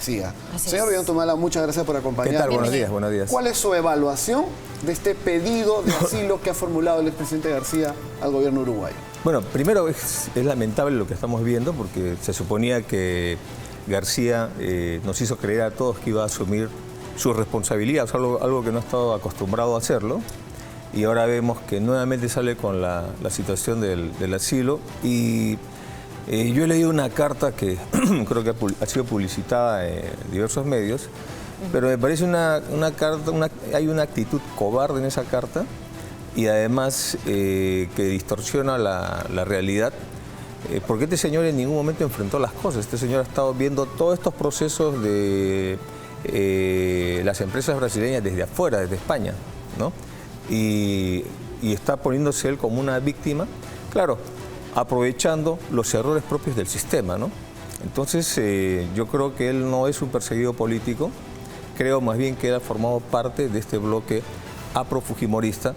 García. Señor Ollanta, muchas gracias por acompañarnos. ¿Qué tal? Buenos días, buenos días. ¿Cuál es su evaluación de este pedido de asilo que ha formulado el expresidente García al gobierno uruguayo? Bueno, primero es lamentable lo que estamos viendo porque se suponía que García nos hizo creer a todos que iba a asumir su responsabilidad, algo que no ha estado acostumbrado a hacerlo. Y ahora vemos que nuevamente sale con la situación del asilo. Y yo he leído una carta que creo que ha sido publicitada en diversos medios, pero me parece una carta, hay una actitud cobarde en esa carta y además que distorsiona la realidad, porque este señor en ningún momento enfrentó las cosas. Este señor ha estado viendo todos estos procesos de las empresas brasileñas desde afuera, desde España, ¿no? Y está poniéndose él como una víctima, claro, aprovechando los errores propios del sistema, ¿no? Entonces, yo creo que él no es un perseguido político, creo más bien que él ha formado parte de este bloque afrofujimorista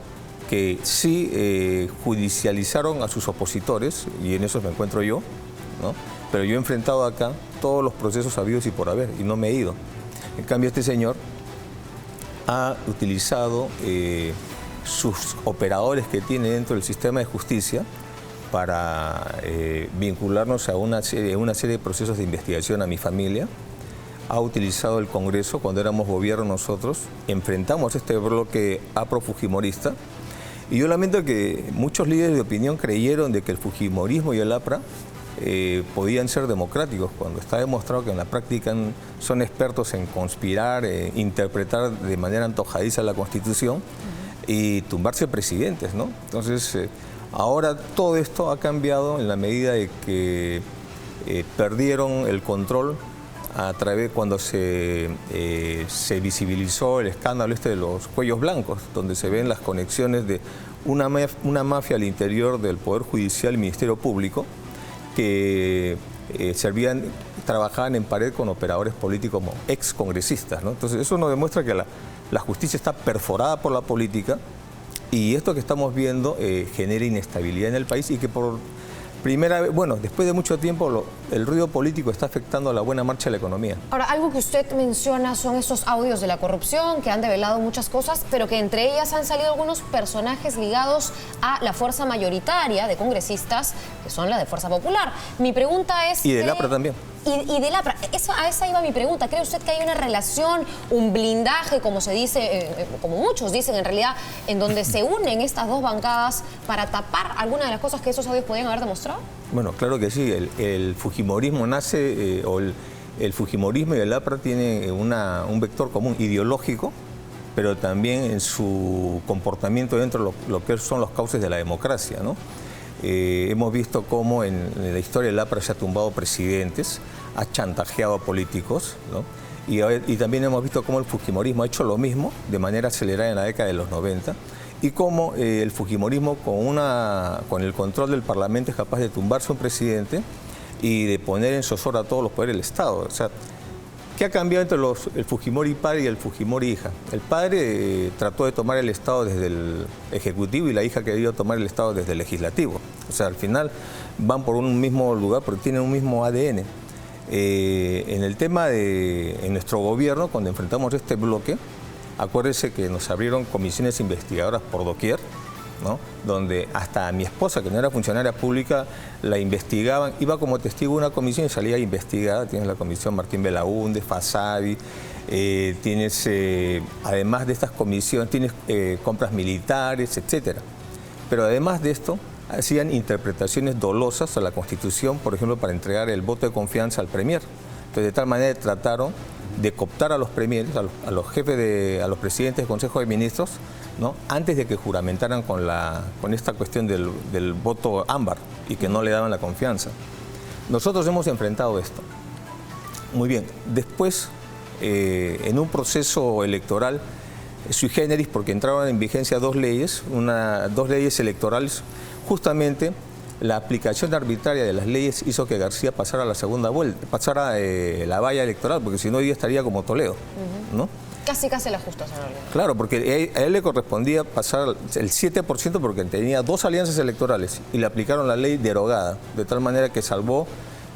que sí judicializaron a sus opositores, y en eso me encuentro yo, ¿no? Pero yo he enfrentado acá todos los procesos habidos y por haber, y no me he ido. En cambio, este señor ha utilizado sus operadores que tiene dentro del sistema de justicia para vincularnos a una serie de procesos de investigación a mi familia. Ha utilizado el Congreso, cuando éramos gobierno nosotros, enfrentamos este bloque afrofujimorista, y yo lamento que muchos líderes de opinión creyeron de que el fujimorismo y el APRA podían ser democráticos, cuando está demostrado que en la práctica son expertos en conspirar, interpretar de manera antojadiza la Constitución y tumbarse presidentes, ¿no? Entonces, ahora todo esto ha cambiado en la medida de que perdieron el control a través cuando se visibilizó el escándalo de los cuellos blancos, donde se ven las conexiones de una mafia al interior del Poder Judicial y Ministerio Público, que trabajaban en pared con operadores políticos como excongresistas, ¿no? Entonces eso nos demuestra que la justicia está perforada por la política, y esto que estamos viendo genera inestabilidad en el país, y que por primera vez, bueno, después de mucho tiempo, el ruido político está afectando a la buena marcha de la economía. Ahora, algo que usted menciona son esos audios de la corrupción que han develado muchas cosas, pero que entre ellas han salido algunos personajes ligados a la fuerza mayoritaria de congresistas, que son la de Fuerza Popular. Mi pregunta es... Y del APRA también. Y del APRA. A esa iba mi pregunta. ¿Cree usted que hay una relación, un blindaje, como se dice, como muchos dicen en realidad, en donde se unen estas dos bancadas para tapar alguna de las cosas que esos audios podían haber demostrado? Bueno, claro que sí. El fujimorismo nace, el fujimorismo y el APRA tienen un vector común ideológico, pero también en su comportamiento dentro de lo que son los cauces de la democracia, ¿no? Hemos visto cómo en la historia del APRA se ha tumbado presidentes, ha chantajeado a políticos, ¿no? Y también hemos visto cómo el fujimorismo ha hecho lo mismo de manera acelerada en la década de los 90, y cómo el fujimorismo con el control del Parlamento es capaz de tumbarse un presidente y de poner en zozobra a todos los poderes del Estado. O sea, ¿qué ha cambiado entre el Fujimori padre y el Fujimori hija? El padre trató de tomar el Estado desde el Ejecutivo, y la hija quería tomar el Estado desde el Legislativo. O sea, al final van por un mismo lugar porque tienen un mismo ADN. En el tema en nuestro gobierno, cuando enfrentamos este bloque, acuérdese que nos abrieron comisiones investigadoras por doquier, ¿no? Donde hasta a mi esposa, que no era funcionaria pública, la investigaban, iba como testigo de una comisión y salía investigada. Tienes la comisión Martín Belaúnde, Fasabi, tienes, además de estas comisiones, tienes compras militares, etcétera. Pero además de esto, hacían interpretaciones dolosas a la Constitución, por ejemplo, para entregar el voto de confianza al Premier. Entonces, de tal manera trataron de cooptar a los premiers, a los jefes, a los presidentes del Consejo de Ministros, ¿no? Antes de que juramentaran con esta cuestión del voto ámbar, y que no le daban la confianza. Nosotros hemos enfrentado esto. Muy bien. Después, en un proceso electoral sui generis, porque entraron en vigencia dos leyes electorales, justamente la aplicación arbitraria de las leyes hizo que García pasara la segunda vuelta, pasara la valla electoral, porque si no hoy día estaría como Toledo, ¿no? Casi la justa, señor. Claro, porque a él le correspondía pasar el 7% porque tenía dos alianzas electorales y le aplicaron la ley derogada, de tal manera que salvó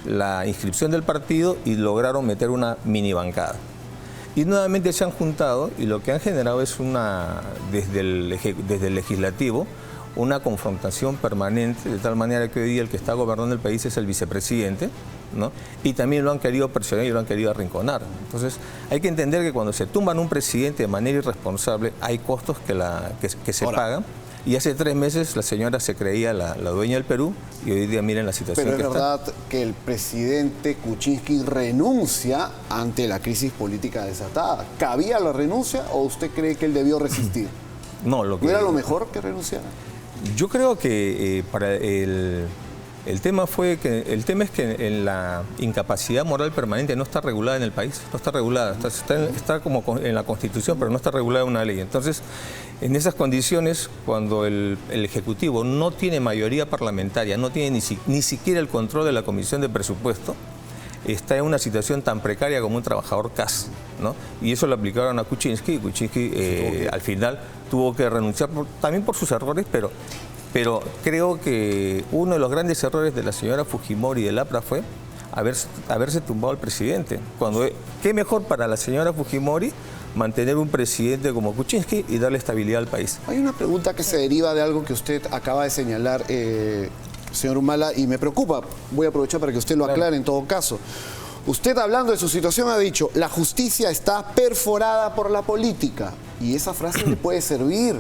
la inscripción del partido y lograron meter una mini bancada. Y nuevamente se han juntado y lo que han generado es desde el legislativo, una confrontación permanente, de tal manera que hoy día el que está gobernando el país es el vicepresidente, ¿no? Y también lo han querido presionar y lo han querido arrinconar. Entonces, hay que entender que cuando se tumban un presidente de manera irresponsable, hay costos que se pagan. Y hace 3 meses la señora se creía la dueña del Perú y hoy día miren la situación que está. Pero es verdad que el presidente Kuczynski renuncia ante la crisis política desatada. ¿Cabía la renuncia o usted cree que él debió resistir? No, ¿No era lo mejor que renunciara? Yo creo que el tema es que en la incapacidad moral permanente no está regulada en el país, no está regulada, está como en la Constitución, pero no está regulada en una ley. Entonces, en esas condiciones, cuando el Ejecutivo no tiene mayoría parlamentaria, no tiene ni siquiera el control de la Comisión de Presupuesto, está en una situación tan precaria como un trabajador CAS, ¿no? Y eso lo aplicaron a Kuczynski, y Kuczynski al final tuvo que renunciar también por sus errores, pero creo que uno de los grandes errores de la señora Fujimori y del APRA fue haberse tumbado al presidente. ¿Qué mejor para la señora Fujimori mantener un presidente como Kuczynski y darle estabilidad al país? Hay una pregunta que se deriva de algo que usted acaba de señalar, señor Humala, y me preocupa. Voy a aprovechar para que usted lo aclare en todo caso. Usted, hablando de su situación, ha dicho: la justicia está perforada por la política. Y esa frase le puede servir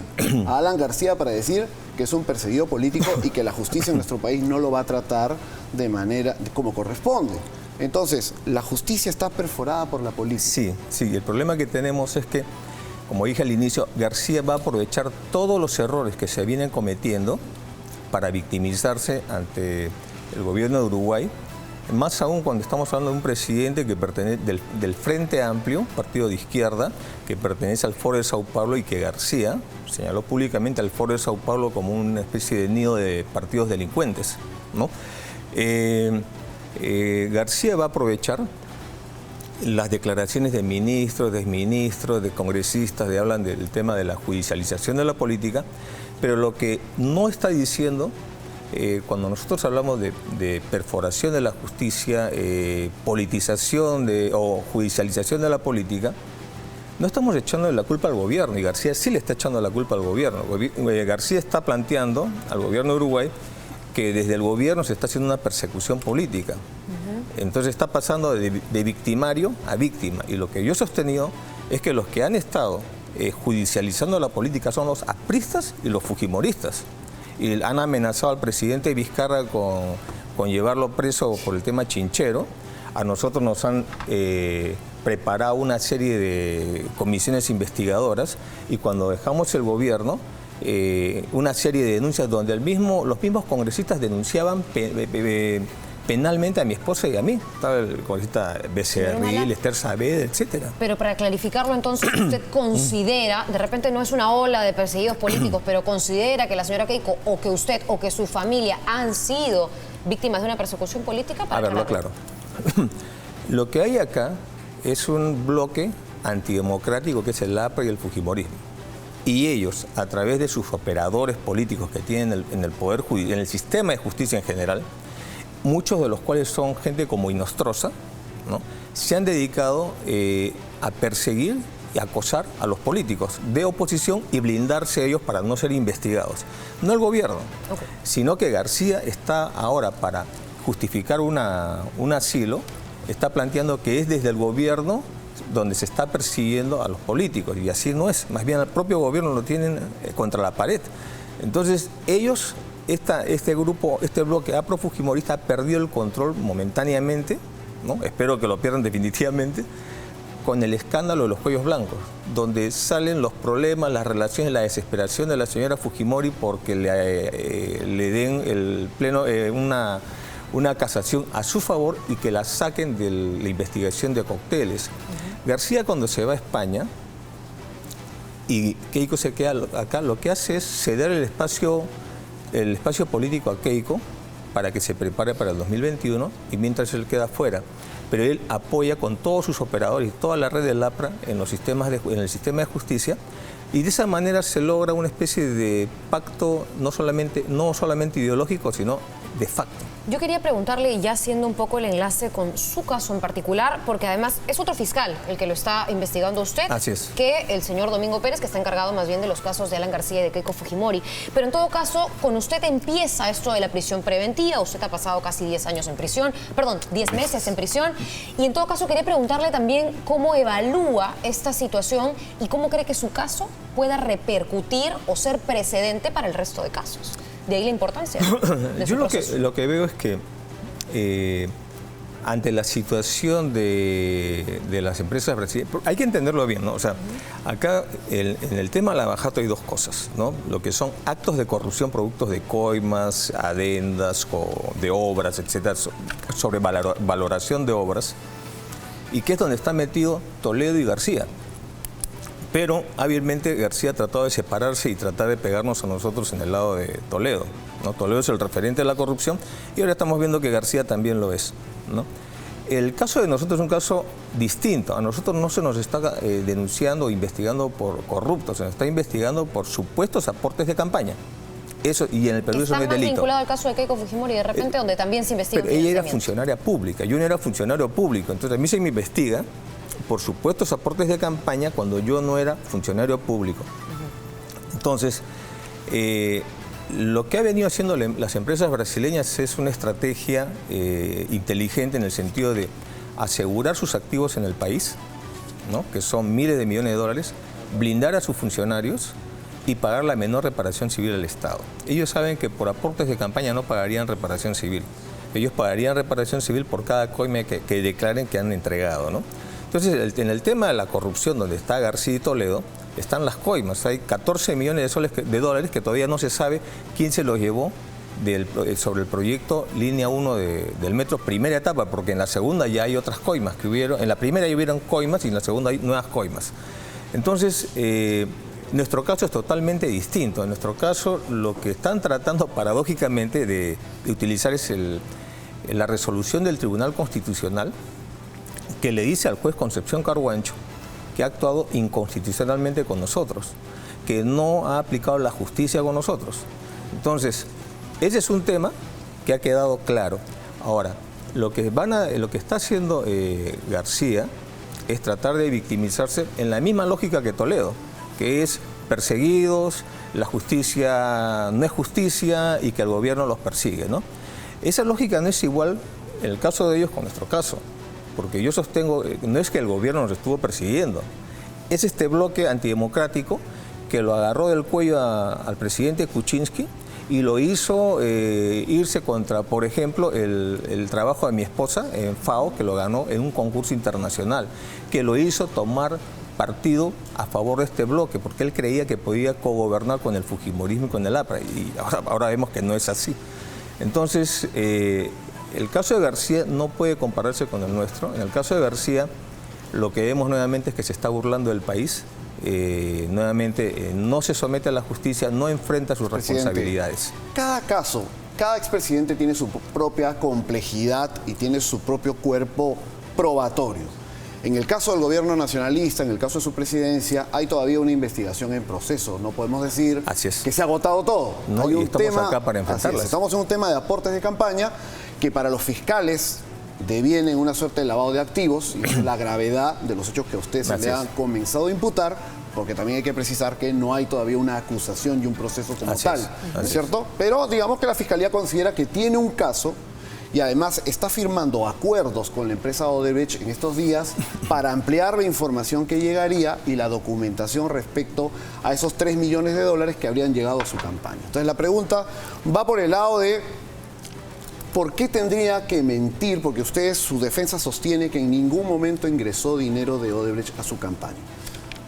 a Alan García para decir que es un perseguido político y que la justicia en nuestro país no lo va a tratar de manera como corresponde. Entonces, ¿la justicia está perforada por la política? Sí. El problema que tenemos es que, como dije al inicio, García va a aprovechar todos los errores que se vienen cometiendo para victimizarse ante el gobierno de Uruguay, más aún cuando estamos hablando de un presidente que pertenece del Frente Amplio, partido de izquierda, que pertenece al Foro de Sao Paulo y que García señaló públicamente al Foro de Sao Paulo como una especie de nido de partidos delincuentes, ¿no? García va a aprovechar las declaraciones de ministros, de exministros, de congresistas, que hablan del tema de la judicialización de la política, pero lo que no está diciendo, cuando nosotros hablamos de perforación de la justicia, politización o judicialización de la política, no estamos echando la culpa al gobierno, y García sí le está echando la culpa al gobierno. García está planteando al gobierno de Uruguay que desde el gobierno se está haciendo una persecución política. Entonces está pasando de victimario a víctima. Y lo que yo he sostenido es que los que han estado judicializando la política son los apristas y los fujimoristas. Y han amenazado al presidente Vizcarra con llevarlo preso por el tema chinchero. A nosotros nos han preparado una serie de comisiones investigadoras, y cuando dejamos el gobierno, una serie de denuncias donde los mismos congresistas denunciaban penalmente a mi esposa y a mí. Estaba el congresista Becerril, Esther Saavedra, etcétera. Pero para clarificarlo, entonces, ¿usted considera, de repente no es una ola de perseguidos políticos, pero considera que la señora Keiko o que usted o que su familia han sido víctimas de una persecución política? A verlo claro. Lo que hay acá es un bloque antidemocrático que es el APRA y el fujimorismo. Y ellos, a través de sus operadores políticos que tienen en el Poder Judicial, en el sistema de justicia en general, muchos de los cuales son gente como Inostroza, ¿no?, se han dedicado a perseguir y acosar a los políticos de oposición y blindarse a ellos para no ser investigados. No el gobierno, sino que García está ahora, para justificar un asilo, está planteando que es desde el gobierno donde se está persiguiendo a los políticos, y así no es. Más bien el propio gobierno lo tienen contra la pared. Entonces ellos, este bloque afrofujimorista, perdió el control momentáneamente, ¿no? Espero que lo pierdan definitivamente, con el escándalo de los cuellos blancos, donde salen los problemas, las relaciones, la desesperación de la señora Fujimori porque le den el pleno una casación a su favor y que la saquen de la investigación de cócteles. García, cuando se va a España y Keiko se queda acá, lo que hace es ceder el espacio político a Keiko para que se prepare para el 2021, y mientras él queda fuera. Pero él apoya con todos sus operadores y toda la red del APRA en el sistema de justicia, y de esa manera se logra una especie de pacto no solamente ideológico, sino de facto. Yo quería preguntarle, y ya haciendo un poco el enlace con su caso en particular, porque además es otro fiscal el que lo está investigando usted, Así es, que el señor Domingo Pérez, que está encargado más bien de los casos de Alan García y de Keiko Fujimori. Pero en todo caso, con usted empieza esto de la prisión preventiva, usted ha pasado casi 10 años en prisión, perdón, 10 meses en prisión, y en todo caso quería preguntarle también cómo evalúa esta situación y cómo cree que su caso pueda repercutir o ser precedente para el resto de casos. De ahí la importancia de Yo su proceso. lo que veo es que ante la situación de las empresas brasileñas, hay que entenderlo bien, ¿no? O sea, acá en el tema de la Lava Jato hay dos cosas, ¿no? Lo que son actos de corrupción, productos de coimas, adendas, de obras, etcétera, sobre valoración de obras, y que es donde está metido Toledo y García. Pero hábilmente García ha tratado de separarse y tratar de pegarnos a nosotros en el lado de Toledo, ¿no? Toledo es el referente de la corrupción y ahora estamos viendo que García también lo es, ¿no? El caso de nosotros es un caso distinto. A nosotros no se nos está denunciando o investigando por corruptos, se nos está investigando por supuestos aportes de campaña. Eso, y en el Perú eso no es Está más delito. vinculado al caso de Keiko Fujimori de repente, donde también se investiga. Pero ella era funcionaria pública, yo no era funcionario público, entonces a mí se me investiga por supuestos aportes de campaña cuando yo no era funcionario público. Entonces, lo que ha venido haciendo las empresas brasileñas es una estrategia inteligente en el sentido de asegurar sus activos en el país, ¿no? Que son miles de millones de dólares, blindar a sus funcionarios y pagar la menor reparación civil al Estado. Ellos saben que por aportes de campaña no pagarían reparación civil. Ellos pagarían reparación civil por cada coima que declaren que han entregado, ¿no? Entonces, en el tema de la corrupción, donde está García y Toledo, están las coimas. Hay 14 millones de dólares que todavía no se sabe quién se los llevó sobre el proyecto Línea 1 del metro, primera etapa, porque en la segunda ya hay otras coimas que hubieron. En la primera ya hubieron coimas y en la segunda hay nuevas coimas. Entonces, nuestro caso es totalmente distinto. En nuestro caso, lo que están tratando paradójicamente de utilizar es la resolución del Tribunal Constitucional, que le dice al juez Concepción Carhuancho que ha actuado inconstitucionalmente con nosotros, que no ha aplicado la justicia con nosotros. Entonces, ese es un tema que ha quedado claro. Ahora, lo que está haciendo García es tratar de victimizarse en la misma lógica que Toledo, que es perseguidos, la justicia no es justicia y que el gobierno los persigue, ¿no? Esa lógica no es igual en el caso de ellos con nuestro caso. Porque yo sostengo, no es que el gobierno nos estuvo persiguiendo, es este bloque antidemocrático que lo agarró del cuello al presidente Kuczynski y lo hizo irse contra, por ejemplo, el trabajo de mi esposa en FAO, que lo ganó en un concurso internacional, que lo hizo tomar partido a favor de este bloque, porque él creía que podía cogobernar con el fujimorismo y con el APRA, y ahora vemos que no es así. Entonces, el caso de García no puede compararse con el nuestro. En el caso de García, lo que vemos nuevamente es que se está burlando del país. Nuevamente, no se somete a la justicia, no enfrenta sus responsabilidades. Cada caso, cada expresidente tiene su propia complejidad y tiene su propio cuerpo probatorio. En el caso del gobierno nacionalista, en el caso de su presidencia, hay todavía una investigación en proceso. No podemos decir que se ha agotado todo. No, hay y un estamos tema, acá para enfrentarlas. Estamos en un tema de aportes de campaña que para los fiscales deviene una suerte de lavado de activos, y es la gravedad de los hechos que a usted se le han comenzado a imputar, porque también hay que precisar que no hay todavía una acusación y un proceso como tal, ¿no es cierto? Pero digamos que la Fiscalía considera que tiene un caso y además está firmando acuerdos con la empresa Odebrecht en estos días para ampliar la información que llegaría y la documentación respecto a esos 3 millones de dólares que habrían llegado a su campaña. Entonces la pregunta va por el lado de ¿por qué tendría que mentir? Porque su defensa sostiene que en ningún momento ingresó dinero de Odebrecht a su campaña.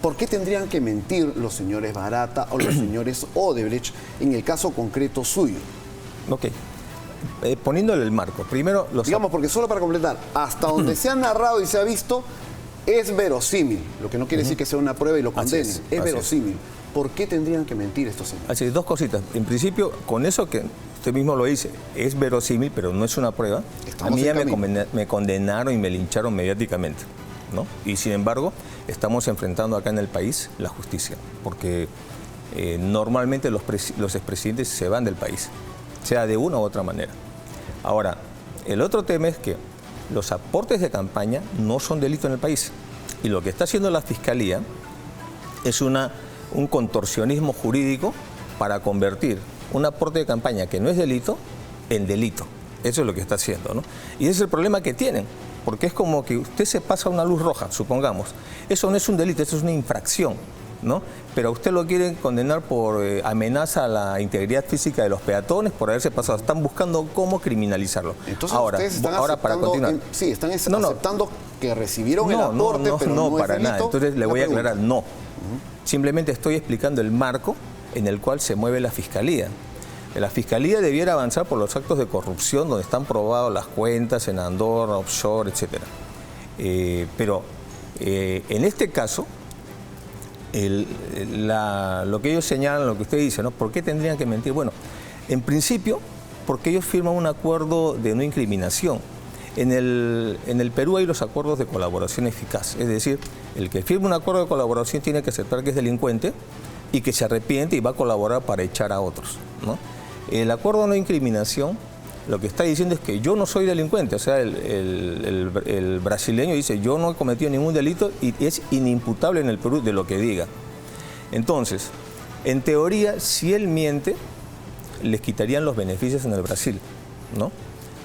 ¿Por qué tendrían que mentir los señores Barata o los señores Odebrecht en el caso concreto suyo? Ok. Poniéndole el marco. Primero, digamos, porque solo para completar, hasta donde se ha narrado y se ha visto, es verosímil. Lo que no quiere decir que sea una prueba y lo condenen. Es verosímil. ¿Por qué tendrían que mentir estos señores? Así, dos cositas. En principio, con eso que usted mismo lo dice, es verosímil, pero no es una prueba. A mí ya me condenaron y me lincharon mediáticamente, ¿no? Y sin embargo, estamos enfrentando acá en el país la justicia, porque normalmente los expresidentes se van del país, sea de una u otra manera. Ahora, el otro tema es que los aportes de campaña no son delito en el país. Y lo que está haciendo la Fiscalía es un contorsionismo jurídico para convertir un aporte de campaña que no es delito en delito. Eso es lo que está haciendo, ¿no? Y ese es el problema que tienen, porque es como que usted se pasa una luz roja, supongamos. Eso no es un delito, eso es una infracción, ¿no? Pero a usted lo quieren condenar por amenaza a la integridad física de los peatones, por haberse pasado. Están buscando cómo criminalizarlo. Entonces ustedes están para continuar. están aceptando que recibieron el aporte, pero no para es delito. nada. Entonces le voy a aclarar, no. Simplemente estoy explicando el marco en el cual se mueve la Fiscalía. La Fiscalía debiera avanzar por los actos de corrupción donde están probadas las cuentas en Andorra, offshore, etc. Pero en este caso, lo que ellos señalan, lo que usted dice, ¿no? ¿Por qué tendrían que mentir? Bueno, en principio, porque ellos firman un acuerdo de no incriminación. En el Perú hay los acuerdos de colaboración eficaz, es decir, el que firma un acuerdo de colaboración tiene que aceptar que es delincuente y que se arrepiente y va a colaborar para echar a otros, ¿no? El acuerdo de no incriminación lo que está diciendo es que yo no soy delincuente, o sea, el brasileño dice yo no he cometido ningún delito y es inimputable en el Perú de lo que diga. Entonces, en teoría, si él miente, les quitarían los beneficios en el Brasil, ¿no?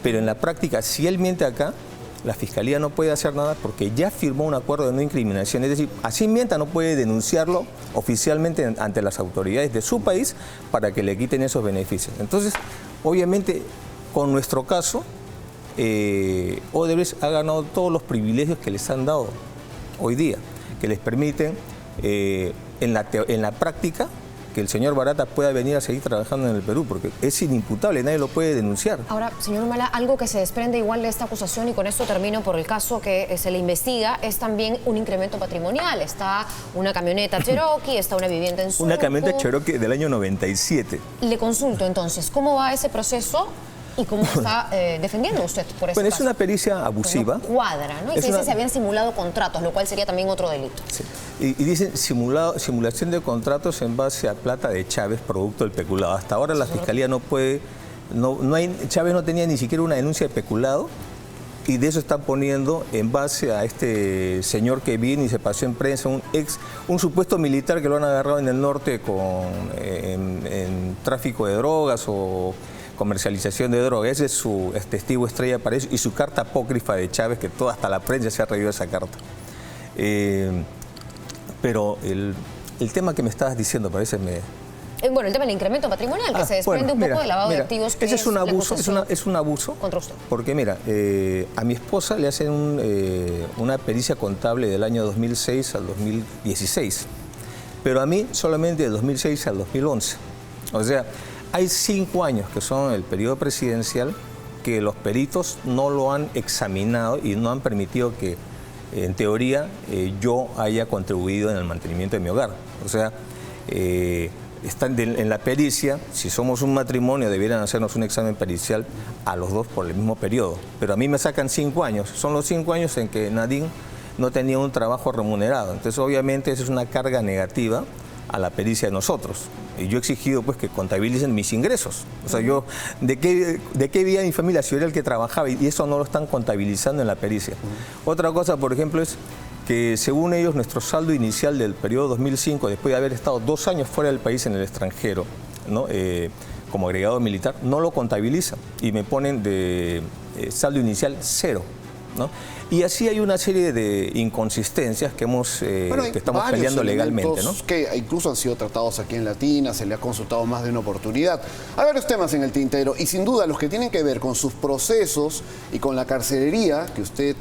Pero en la práctica, si él miente acá, la Fiscalía no puede hacer nada porque ya firmó un acuerdo de no incriminación. Es decir, así mienta, no puede denunciarlo oficialmente ante las autoridades de su país para que le quiten esos beneficios. Entonces, obviamente, con nuestro caso, Odebrecht ha ganado todos los privilegios que les han dado hoy día, que les permiten en la práctica que el señor Barata pueda venir a seguir trabajando en el Perú, porque es inimputable, nadie lo puede denunciar. Ahora, señor Humala, algo que se desprende igual de esta acusación, y con esto termino por el caso que se le investiga, es también un incremento patrimonial. Está una camioneta Cherokee, está una vivienda en Surco. Una camioneta Cherokee del año 97. Le consulto entonces, ¿cómo va ese proceso? ¿Y cómo está defendiendo usted por eso? Bueno, es una pericia abusiva. No cuadra, ¿no? Y se dice que se habían simulado contratos, lo cual sería también otro delito. Sí. Y dicen simulación de contratos en base a plata de Chávez, producto del peculado. Hasta ahora la Fiscalía no puede, Chávez no tenía ni siquiera una denuncia de peculado, y de eso están poniendo en base a este señor que vino y se pasó en prensa, un supuesto militar que lo han agarrado en el norte en tráfico de drogas o comercialización de drogas. Ese es su testigo estrella para eso, y su carta apócrifa de Chávez, que hasta la prensa se ha reído de esa carta. Pero el tema que me estabas diciendo parece bueno, el tema del incremento patrimonial, que se desprende un poco del lavado de activos. Ese es un abuso, es un abuso contra usted. Porque mira, a mi esposa le hacen una pericia contable del año 2006 al 2016, pero a mí solamente de 2006 al 2011. O sea, hay 5 años que son el periodo presidencial que los peritos no lo han examinado y no han permitido que, en teoría, yo haya contribuido en el mantenimiento de mi hogar. O sea, están en la pericia, si somos un matrimonio, debieran hacernos un examen pericial a los dos por el mismo periodo. Pero a mí me sacan 5 años. Son los 5 años en que Nadine no tenía un trabajo remunerado. Entonces, obviamente, eso es una carga negativa a la pericia de nosotros. Y yo he exigido pues que contabilicen mis ingresos. O sea, yo, ¿de qué vivía mi familia si yo era el que trabajaba? Y eso no lo están contabilizando en la pericia. Otra cosa, por ejemplo, es que según ellos nuestro saldo inicial del periodo 2005, después de haber estado 2 años fuera del país en el extranjero, ¿no? Como agregado militar, no lo contabilizan y me ponen de saldo inicial 0. ¿No? Y así hay una serie de inconsistencias que que estamos peleando legalmente, ¿no? Que incluso han sido tratados aquí en Latina, se le ha consultado más de una oportunidad. Hay varios temas en el tintero y sin duda los que tienen que ver con sus procesos y con la carcelería que usted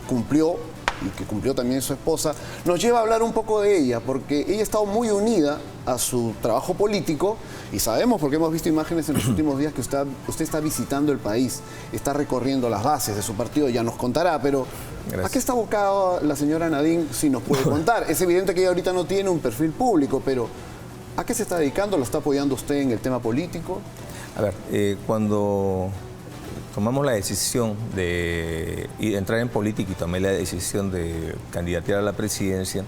cumplió y que cumplió también su esposa, nos lleva a hablar un poco de ella, porque ella ha estado muy unida a su trabajo político y sabemos, porque hemos visto imágenes en los últimos días, que usted está visitando el país, está recorriendo las bases de su partido, ya nos contará, pero gracias. ¿A qué está abocada la señora Nadine? Si nos puede contar. Es evidente que ella ahorita no tiene un perfil público, pero ¿a qué se está dedicando? ¿Lo está apoyando usted en el tema político? A ver, cuando tomamos la decisión de entrar en política y tomé la decisión de candidatear a la presidencia,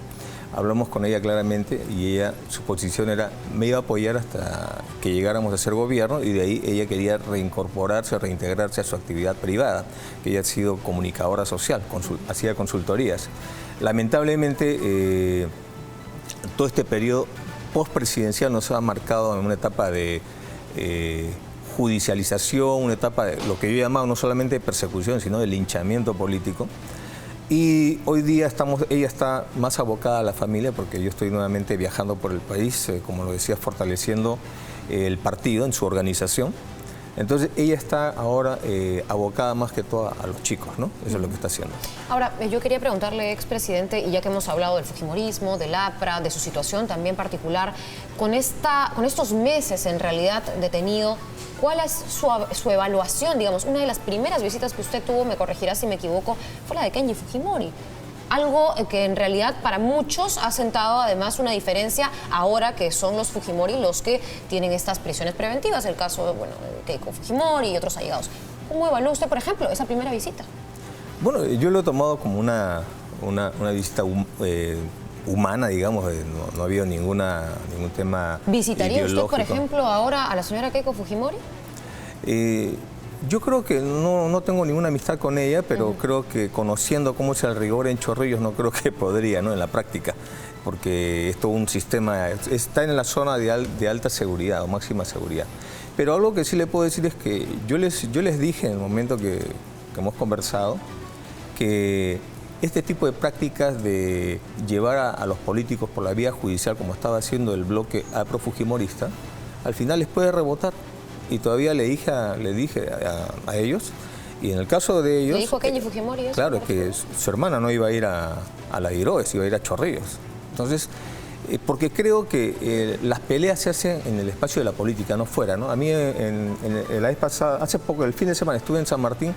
hablamos con ella claramente y ella, su posición era, me iba a apoyar hasta que llegáramos a ser gobierno, y de ahí ella quería reincorporarse, reintegrarse a su actividad privada, que ella ha sido comunicadora social, hacía consultorías. Lamentablemente, todo este periodo postpresidencial nos ha marcado en una etapa de judicialización, una etapa de lo que yo he llamado no solamente de persecución, sino de linchamiento político. Y hoy día ella está más abocada a la familia, porque yo estoy nuevamente viajando por el país, como lo decía, fortaleciendo el partido en su organización. Entonces ella está ahora abocada más que todo a los chicos, ¿no? Eso es lo que está haciendo. Ahora, yo quería preguntarle, expresidente, y ya que hemos hablado del fujimorismo, del APRA, de su situación también particular, con estos meses en realidad detenido, ¿cuál es su evaluación? Digamos, una de las primeras visitas que usted tuvo, me corregirá si me equivoco, fue la de Kenji Fujimori. Algo que en realidad para muchos ha sentado además una diferencia ahora que son los Fujimori los que tienen estas prisiones preventivas, el caso de Keiko Fujimori y otros allegados. ¿Cómo evalúa usted, por ejemplo, esa primera visita? Bueno, yo lo he tomado como una visita humana, digamos, no ha habido ningún tema ¿Visitaría ideológico. usted, por ejemplo, ahora a la señora Keiko Fujimori? Yo creo que no tengo ninguna amistad con ella, pero creo que conociendo cómo es el rigor en Chorrillos, no creo que podría, ¿no? En la práctica, porque es todo un sistema, está en la zona de alta seguridad o máxima seguridad. Pero algo que sí le puedo decir es que yo les dije en el momento que hemos conversado, que este tipo de prácticas de llevar a los políticos por la vía judicial, como estaba haciendo el bloque aprofujimorista, al final les puede rebotar. Y todavía le dije a ellos, y en el caso de ellos... ¿Le dijo a Kenji Fujimori eso? Claro, que su hermana no iba a ir a la Iroes, iba a ir a Chorrillos. Entonces, porque creo que las peleas se hacen en el espacio de la política, no fuera, ¿no? A mí la vez pasada, hace poco, el fin de semana, estuve en San Martín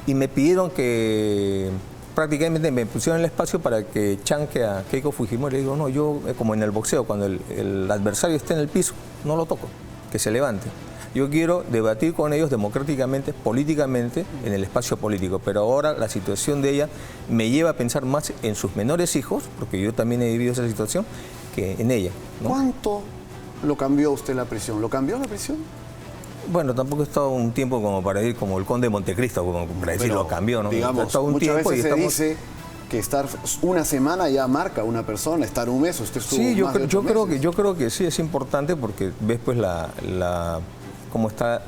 y me pidieron que prácticamente me pusieron el espacio para que chanque a Keiko Fujimori. Le digo, no, yo como en el boxeo, cuando el adversario esté en el piso, no lo toco, que se levante. Yo quiero debatir con ellos democráticamente, políticamente, en el espacio político, pero ahora la situación de ella me lleva a pensar más en sus menores hijos, porque yo también he vivido esa situación, que en ella, ¿no? ¿Cuánto lo cambió usted la prisión? ¿Lo cambió la prisión? Bueno, tampoco he estado un tiempo como para ir como el conde de Montecristo, como para decir lo cambió, ¿no? Digamos, he estado un muchas tiempo veces y se dice que estar una semana ya marca una persona, estar un mes, usted estuvo sí, más de 8 meses. yo creo que sí es importante, porque ves pues cómo está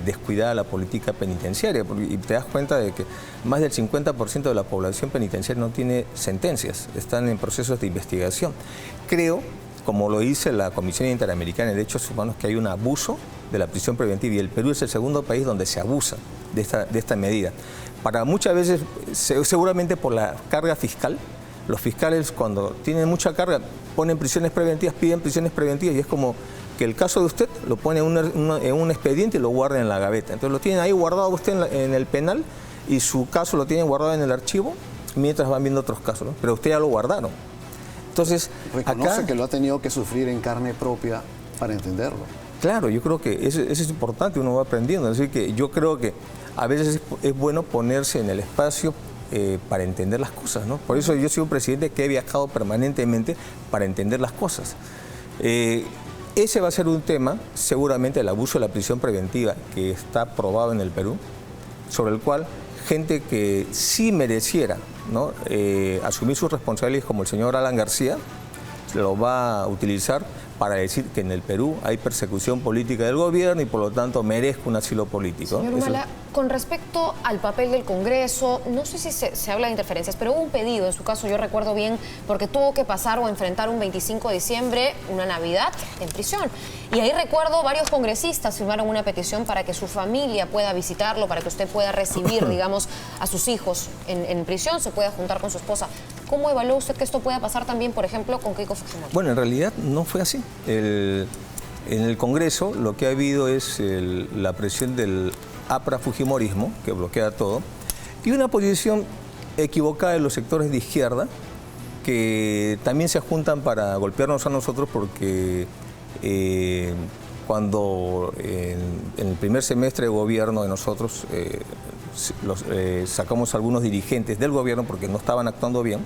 descuidada la política penitenciaria, y te das cuenta de que más del 50% de la población penitenciaria no tiene sentencias, están en procesos de investigación. Creo, como lo dice la Comisión Interamericana de Derechos Humanos, que hay un abuso de la prisión preventiva, y el Perú es el segundo país donde se abusa de esta medida. Para muchas veces, seguramente por la carga fiscal, los fiscales cuando tienen mucha carga ponen prisiones preventivas, piden prisiones preventivas, y es como que el caso de usted lo pone en un expediente y lo guarda en la gaveta. Entonces lo tienen ahí guardado usted en el penal, y su caso lo tienen guardado en el archivo mientras van viendo otros casos, ¿no? Pero usted ya lo guardaron. Entonces, reconoce acá, que lo ha tenido que sufrir en carne propia para entenderlo. Claro, yo creo que eso es importante, uno va aprendiendo. Así que yo creo que a veces es bueno ponerse en el espacio para entender las cosas, ¿no? Por eso yo soy un presidente que he viajado permanentemente para entender las cosas. Ese va a ser un tema, seguramente, el abuso de la prisión preventiva, que está probado en el Perú, sobre el cual gente que sí mereciera, ¿no?, asumir sus responsabilidades, como el señor Alan García, lo va a utilizar para decir que en el Perú hay persecución política del gobierno y por lo tanto merezco un asilo político. Señor Humala, con respecto al papel del Congreso, no sé si se habla de interferencias, pero hubo un pedido, en su caso yo recuerdo bien, porque tuvo que pasar o enfrentar un 25 de diciembre, una Navidad, en prisión. Y ahí recuerdo varios congresistas firmaron una petición para que su familia pueda visitarlo, para que usted pueda recibir, digamos, a sus hijos en prisión, se pueda juntar con su esposa. ¿Cómo evalúa usted que esto pueda pasar también, por ejemplo, con Keiko Fujimori? Bueno, en realidad no fue así. En el Congreso lo que ha habido es la presión del APRA-Fujimorismo, que bloquea todo, y una posición equivocada de los sectores de izquierda, que también se juntan para golpearnos a nosotros, porque cuando en el primer semestre de gobierno de nosotros sacamos algunos dirigentes del gobierno porque no estaban actuando bien,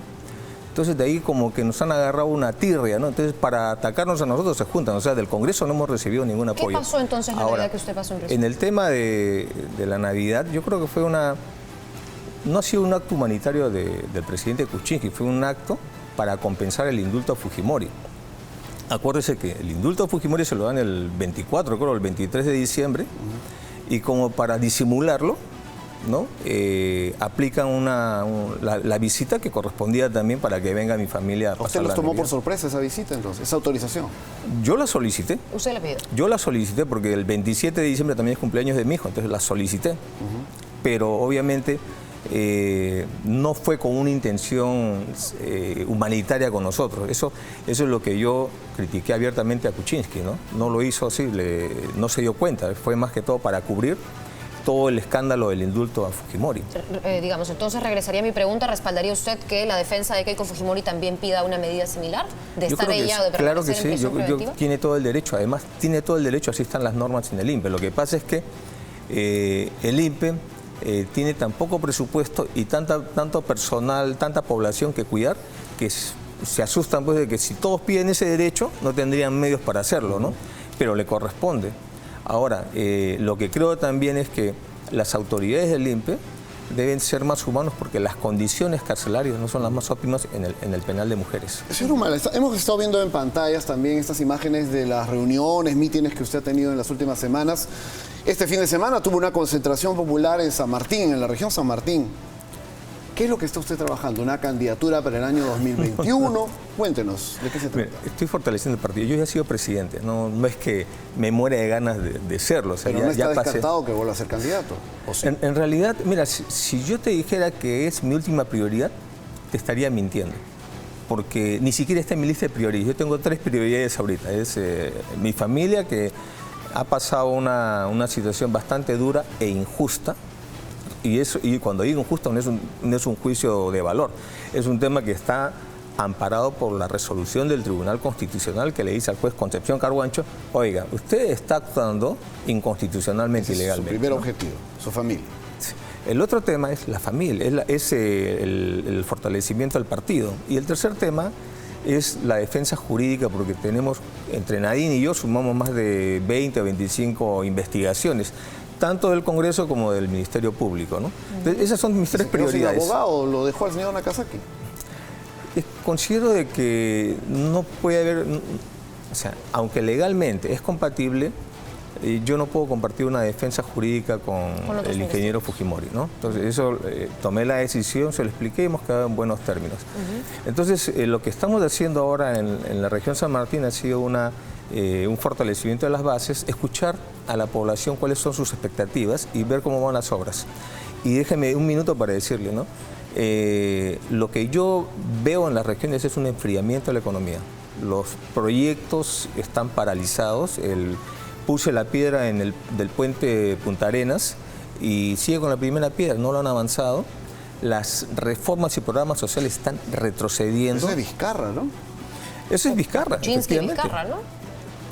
Entonces de ahí como que nos han agarrado una tirria, ¿no? Entonces para atacarnos a nosotros se juntan, o sea, del Congreso no hemos recibido ningún apoyo. ¿Qué pasó entonces la Ahora, Navidad que usted pasó en prisión? En el tema de la Navidad, yo creo que fue no ha sido un acto humanitario del presidente Kuczynski, fue un acto para compensar el indulto a Fujimori. Acuérdese que el indulto a Fujimori se lo dan el 24, creo, el 23 de diciembre, y como para disimularlo, ¿no? Aplican la visita que correspondía también para que venga mi familia a pasar ¿Usted los la tomó Navidad. por sorpresa esa visita entonces, esa autorización? Yo la solicité. ¿Usted la pidió? Yo la solicité porque el 27 de diciembre también es cumpleaños de mi hijo, entonces la solicité. Pero obviamente no fue con una intención humanitaria con nosotros. Eso es lo que yo critiqué abiertamente a Kuczynski, ¿no? No lo hizo así, no se dio cuenta, fue más que todo para cubrir todo el escándalo del indulto a Fujimori. Digamos, entonces regresaría a mi pregunta, ¿respaldaría usted que la defensa de Keiko Fujimori también pida una medida similar? ¿De Yo estar creo que ella o de sí, claro que permanecer en sí, prisión preventiva? tiene todo el derecho, además tiene todo el derecho, así están las normas en el INPE. Lo que pasa es que el INPE tiene tan poco presupuesto y tanto personal, tanta población que cuidar, que se asustan pues de que si todos piden ese derecho no tendrían medios para hacerlo, ¿no? Pero le corresponde. Ahora, lo que creo también es que las autoridades del INPE deben ser más humanos porque las condiciones carcelarias no son las más óptimas en el penal de mujeres. Señor Humala, hemos estado viendo en pantallas también estas imágenes de las reuniones, mítines que usted ha tenido en las últimas semanas. Este fin de semana tuvo una concentración popular en San Martín, en la región San Martín. ¿Qué es lo que está usted trabajando? ¿Una candidatura para el año 2021? Cuéntenos, ¿de qué se trata? Mira, estoy fortaleciendo el partido. Yo ya he sido presidente, no es que me muera de ganas de serlo. O sea, Pero no está pasé. descartado que vuelva a ser candidato, ¿o sí? En realidad, mira, si yo te dijera que es mi última prioridad, te estaría mintiendo. Porque ni siquiera está en mi lista de prioridades. Yo tengo 3 prioridades ahorita. Es mi familia, que ha pasado una situación bastante dura e injusta. Y cuando digo injusto no es un juicio de valor, es un tema que está amparado por la resolución del Tribunal Constitucional que le dice al juez Concepción Carhuancho, oiga, usted está actuando inconstitucionalmente, Ese es ilegalmente. su primer ¿no? objetivo, su familia. El otro tema es la familia, es el fortalecimiento del partido. Y el tercer tema es la defensa jurídica, porque tenemos, entre Nadine y yo, sumamos más de 20 o 25 investigaciones, tanto del Congreso como del Ministerio Público, ¿no? Entonces, esas son mis 3 prioridades. ¿El abogado lo dejó al señor Nakazaki? Considero de que no puede haber, o sea, aunque legalmente es compatible, yo no puedo compartir una defensa jurídica con el ingeniero Fujimori, ¿no? Entonces, eso tomé la decisión, se lo expliqué y hemos quedado en buenos términos. Entonces, lo que estamos haciendo ahora en la región San Martín ha sido un fortalecimiento de las bases, escuchar a la población cuáles son sus expectativas y ver cómo van las obras. Y déjeme un minuto para decirle, ¿no? Lo que yo veo en las regiones es un enfriamiento de la economía. Los proyectos están paralizados. Puse la piedra del puente Punta Arenas y sigue con la primera piedra, no lo han avanzado. Las reformas y programas sociales están retrocediendo. Eso es Vizcarra, ¿no? Eso es Vizcarra. Kuczynski y Vizcarra, ¿no?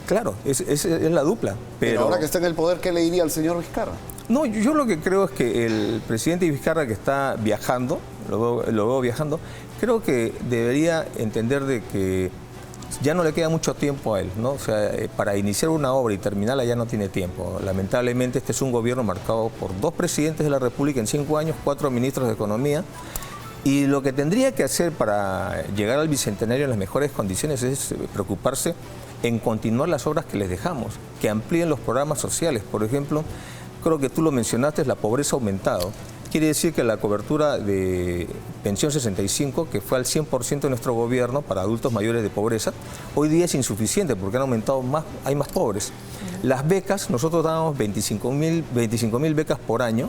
Claro, es la dupla. Pero ahora que está en el poder, ¿qué le diría al señor Vizcarra? No, yo lo que creo es que el presidente Vizcarra, que está viajando, lo veo viajando, creo que debería entender de que ya no le queda mucho tiempo a él, ¿no? O sea, para iniciar una obra y terminarla ya no tiene tiempo. Lamentablemente este es un gobierno marcado por 2 presidentes de la República en 5 años, 4 ministros de Economía. Y lo que tendría que hacer para llegar al Bicentenario en las mejores condiciones es preocuparse en continuar las obras que les dejamos, que amplíen los programas sociales. Por ejemplo, creo que tú lo mencionaste, la pobreza ha aumentado. Quiere decir que la cobertura de pensión 65, que fue al 100% de nuestro gobierno para adultos mayores de pobreza, hoy día es insuficiente porque han aumentado más, hay más pobres. Las becas, nosotros dábamos 25.000 becas por año.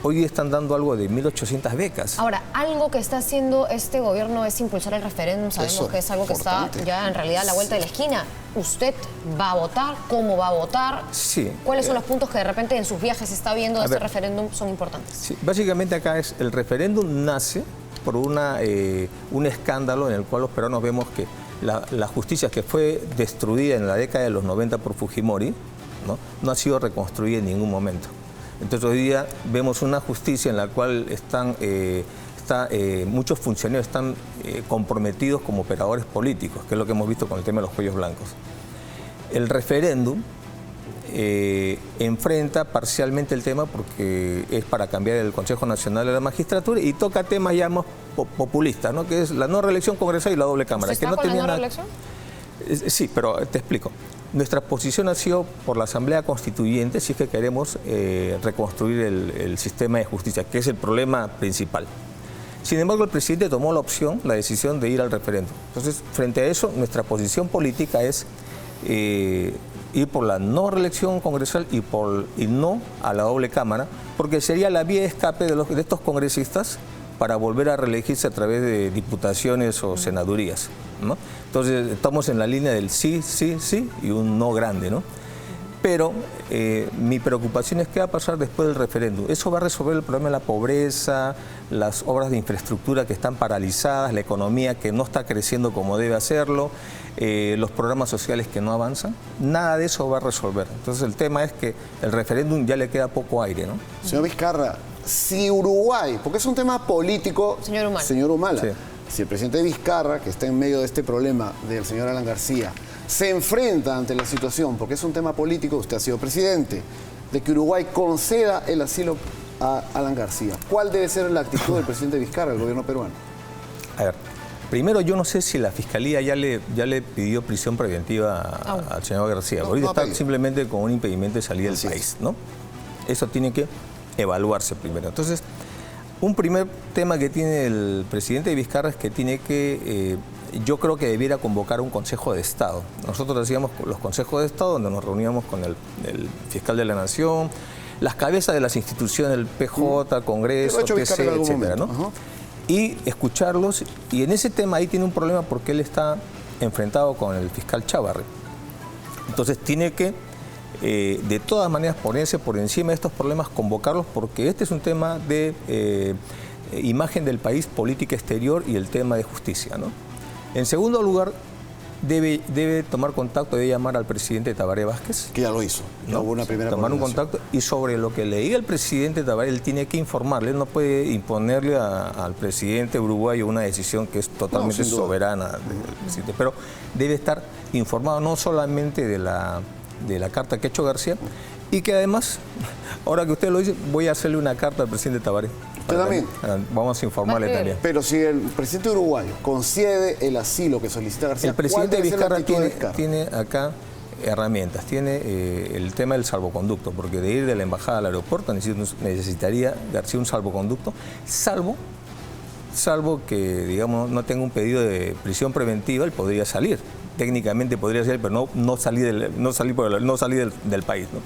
Hoy día están dando algo de 1.800 becas. Ahora, algo que está haciendo este gobierno es impulsar el referéndum. Sabemos que es algo que está ya en realidad a la vuelta de la esquina. ¿Usted va a votar? ¿Cómo va a votar? Sí. ¿Cuáles son los puntos que de repente en sus viajes está viendo de este referéndum son importantes? Sí, básicamente acá el referéndum nace por un escándalo en el cual los peruanos vemos que la justicia que fue destruida en la década de los 90 por Fujimori, no ha sido reconstruida en ningún momento. Entonces hoy día vemos una justicia en la cual están muchos funcionarios están comprometidos como operadores políticos, que es lo que hemos visto con el tema de los cuellos blancos. El referéndum enfrenta parcialmente el tema porque es para cambiar el Consejo Nacional de la Magistratura y toca temas ya más populistas, ¿no? Que es la no reelección congresal y la doble cámara. ¿Usted está con la no reelección? Sí, pero te explico. Nuestra posición ha sido por la Asamblea Constituyente si es que queremos reconstruir el sistema de justicia, que es el problema principal. Sin embargo, el presidente tomó la decisión de ir al referéndum. Entonces, frente a eso, nuestra posición política es ir por la no reelección congresal y no a la doble cámara, porque sería la vía de escape de estos congresistas para volver a reelegirse a través de diputaciones o senadurías, ¿no? Entonces estamos en la línea del sí, sí, sí y un no grande, ¿no? Pero mi preocupación es qué va a pasar después del referéndum. ¿Eso va a resolver el problema de la pobreza, las obras de infraestructura que están paralizadas, la economía que no está creciendo como debe hacerlo, los programas sociales que no avanzan? Nada de eso va a resolver. Entonces el tema es que el referéndum ya le queda poco aire, ¿no? Señor Vizcarra, si Uruguay, porque es un tema político, señor Humala, sí. Si el presidente Vizcarra, que está en medio de este problema del señor Alan García, se enfrenta ante la situación, porque es un tema político, usted ha sido presidente, de que Uruguay conceda el asilo a Alan García, ¿cuál debe ser la actitud del presidente Vizcarra, del gobierno peruano? A ver, primero yo no sé si la Fiscalía ya le pidió prisión preventiva al señor García. Ahorita está simplemente con un impedimento de salir del país, ¿no? Eso tiene que evaluarse primero. Entonces, un primer tema que tiene el presidente Vizcarra es que tiene que, yo creo que debiera convocar un Consejo de Estado. Nosotros hacíamos los Consejos de Estado donde nos reuníamos con el fiscal de la Nación, las cabezas de las instituciones, el PJ, Congreso, TC, etcétera, ¿no? Y escucharlos, y en ese tema ahí tiene un problema porque él está enfrentado con el fiscal Chávarri. Entonces tiene que de todas maneras ponerse por encima de estos problemas, convocarlos, porque este es un tema de imagen del país, política exterior y el tema de justicia, ¿no? En segundo lugar, debe tomar contacto, debe llamar al presidente Tabaré Vázquez. Que ya lo hizo, ¿no? Hubo una primera tomar un contacto, y sobre lo que le diga el presidente Tabaré, él tiene que informarle, él no puede imponerle al presidente uruguayo una decisión que es totalmente soberana del presidente, pero debe estar informado no solamente de la carta que ha hecho García, y que además, ahora que usted lo dice, voy a hacerle una carta al presidente Tabaré. ¿Usted también? Vamos a informarle también. Pero si el presidente uruguayo concede el asilo que solicita García, el presidente Vizcarra tiene acá herramientas, tiene el tema del salvoconducto, porque de ir de la embajada al aeropuerto necesitaría García un salvoconducto, salvo que, digamos, no tenga un pedido de prisión preventiva, él podría salir. Técnicamente podría ser, pero no salir del país, ¿no?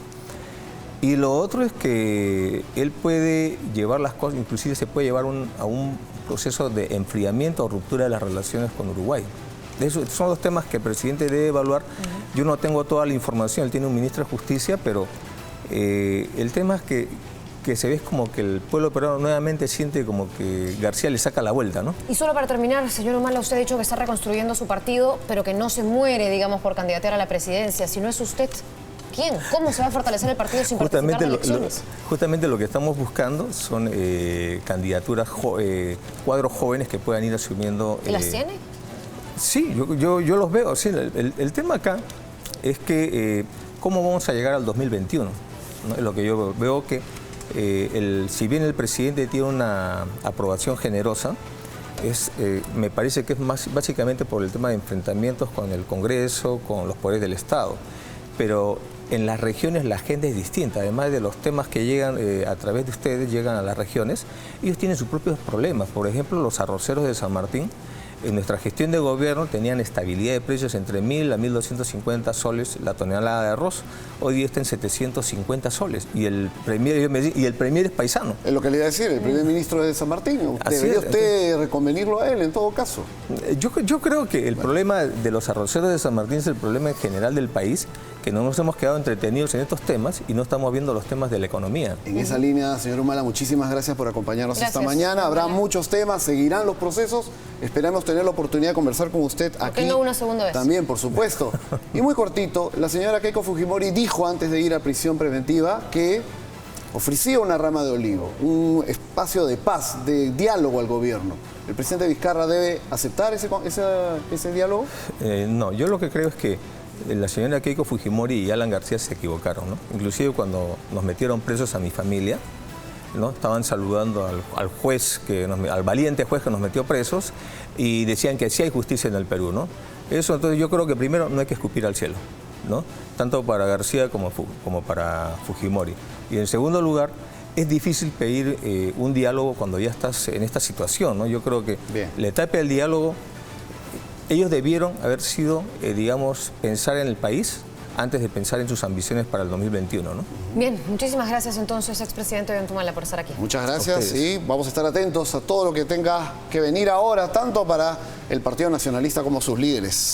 Y lo otro es que él puede llevar las cosas, inclusive se puede llevar a un proceso de enfriamiento o ruptura de las relaciones con Uruguay. Esos son los temas que el presidente debe evaluar. Yo no tengo toda la información, él tiene un ministro de Justicia, pero el tema es que se ve como que el pueblo peruano nuevamente siente como que García le saca la vuelta, ¿no? Y solo para terminar, señor Humala, usted ha dicho que está reconstruyendo su partido, pero que no se muere, digamos, por candidatear a la presidencia. Si no es usted, ¿quién? ¿Cómo se va a fortalecer el partido sin participar de elecciones? Justamente lo que estamos buscando son candidaturas, cuadros jóvenes que puedan ir asumiendo... ¿Las tiene? Sí, yo los veo. Sí, el tema acá es que cómo vamos a llegar al 2021, ¿no? Es lo que yo veo que... si bien el presidente tiene una aprobación generosa, me parece que es básicamente por el tema de enfrentamientos con el Congreso, con los poderes del Estado. Pero en las regiones la agenda es distinta, además de los temas que llegan a través de ustedes, llegan a las regiones, ellos tienen sus propios problemas. Por ejemplo, los arroceros de San Martín, en nuestra gestión de gobierno tenían estabilidad de precios entre 1.000 a 1.250 soles la tonelada de arroz. Hoy día está en 750 soles y el premier es paisano. Es lo que le iba a decir, el primer ministro de San Martín. ¿Debería usted reconvenirlo a él en todo caso? Yo creo que el problema de los arroceros de San Martín es el problema en general del país, que no nos hemos quedado entretenidos en estos temas y no estamos viendo los temas de la economía. En esa línea, señor Humala, muchísimas gracias por acompañarnos esta mañana. Habrá muchos temas, seguirán los procesos. Esperamos tener la oportunidad de conversar con usted aquí. ¿Por qué no una segunda vez? También, por supuesto. Y muy cortito, la señora Keiko Fujimori dijo antes de ir a prisión preventiva que ofrecía una rama de olivo, un espacio de paz, de diálogo al gobierno. ¿El presidente Vizcarra debe aceptar ese diálogo? No, yo lo que creo es que la señora Keiko Fujimori y Alan García se equivocaron, ¿no? Inclusive cuando nos metieron presos a mi familia, ¿no? Estaban saludando al juez, al valiente juez que nos metió presos, y decían que sí hay justicia en el Perú, ¿no? Eso, entonces yo creo que primero no hay que escupir al cielo, ¿no? Tanto para García como para Fujimori. Y en segundo lugar, es difícil pedir un diálogo cuando ya estás en esta situación, ¿no? Yo creo que la etapa del diálogo, ellos debieron haber sido, digamos, pensar en el país antes de pensar en sus ambiciones para el 2021, ¿no? Bien, muchísimas gracias entonces, expresidente Ollantumala, por estar aquí. Muchas gracias y vamos a estar atentos a todo lo que tenga que venir ahora, tanto para el Partido Nacionalista como sus líderes.